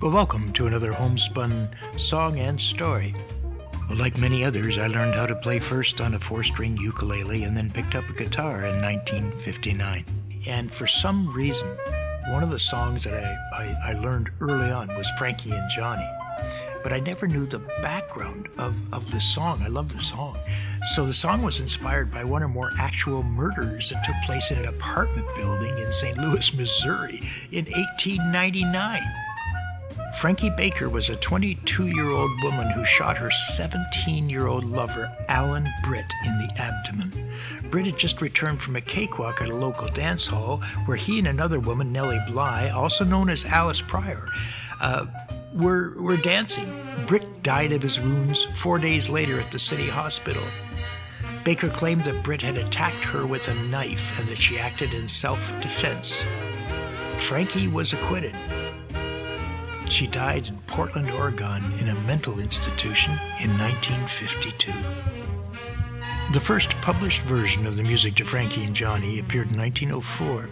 Well, welcome to another Homespun song and story. Well, like many others, I learned how to play first on a 4-string ukulele and then picked up a guitar in 1959. And for some reason, one of the songs that I learned early on was Frankie and Johnny. But I never knew the background of this song. I love the song. So the song was inspired by one or more actual murders that took place in an apartment building in St. Louis, Missouri in 1899. Frankie Baker was a 22-year-old woman who shot her 17-year-old lover, Alan Britt, in the abdomen. Britt had just returned from a cakewalk at a local dance hall where he and another woman, Nelly Bly, also known as Alice Pryor, were dancing. Britt died of his wounds 4 days later at the city hospital. Baker claimed that Britt had attacked her with a knife and that she acted in self-defense. Frankie was acquitted. She died in Portland, Oregon, in a mental institution in 1952. The first published version of the music to Frankie and Johnny appeared in 1904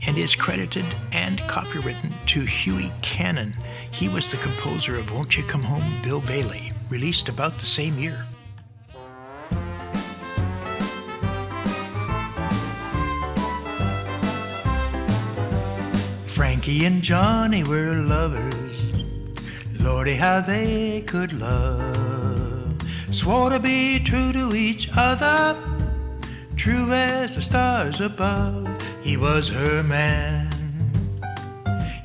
and is credited and copywritten to Huey Cannon. He was the composer of Won't You Come Home, Bill Bailey, released about the same year. Frankie and Johnny were lovers. Lordy, how they could love. Swore to be true to each other, true as the stars above. He was her man.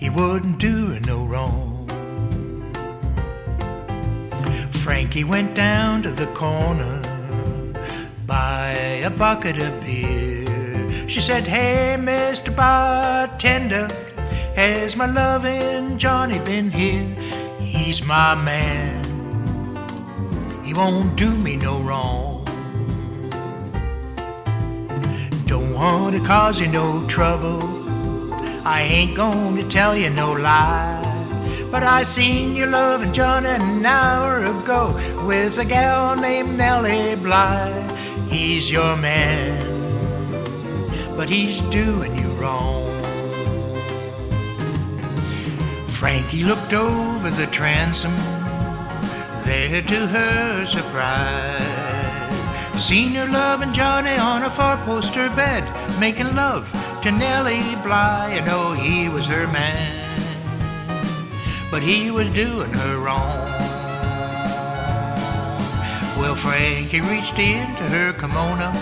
He wouldn't do her no wrong. Frankie went down to the corner, buy a bucket of beer. She said, "Hey, Mr. Bartender, has my lovin' Johnny been here? He's my man. He won't do me no wrong. Don't want to cause you no trouble. I ain't gonna tell you no lie. But I seen you lovin' Johnny an hour ago with a gal named Nellie Bly. He's your man, but he's doing you wrong." Frankie looked over the transom, there to her surprise, seen her loving Johnny on a four-poster bed, making love to Nellie Bly. You know he was her man, but he was doing her wrong. Well, Frankie reached into her kimono,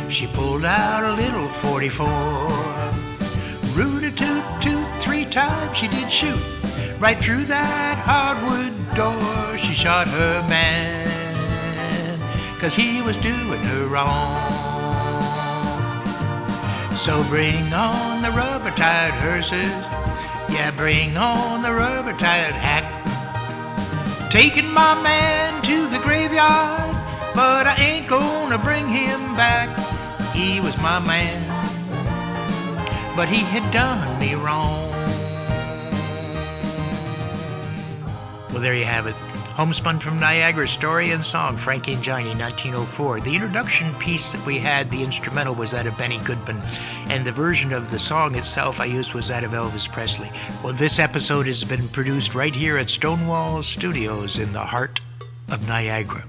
she pulled out a little 44. Root-a-toot-toot, 3 times she did shoot right through that hardwood door. She shot her man, 'cause he was doing her wrong. So bring on the rubber-tired hearses, yeah, bring on the rubber-tired hack. Taking my man to the graveyard, but I ain't gonna bring him back. He was my man, but he had done me wrong. Well, there you have it. Homespun from Niagara, story and song, Frankie and Johnny, 1904. The introduction piece that we had, the instrumental, was that of Benny Goodman, and the version of the song itself I used was that of Elvis Presley. Well, this episode has been produced right here at Stonewall Studios in the heart of Niagara.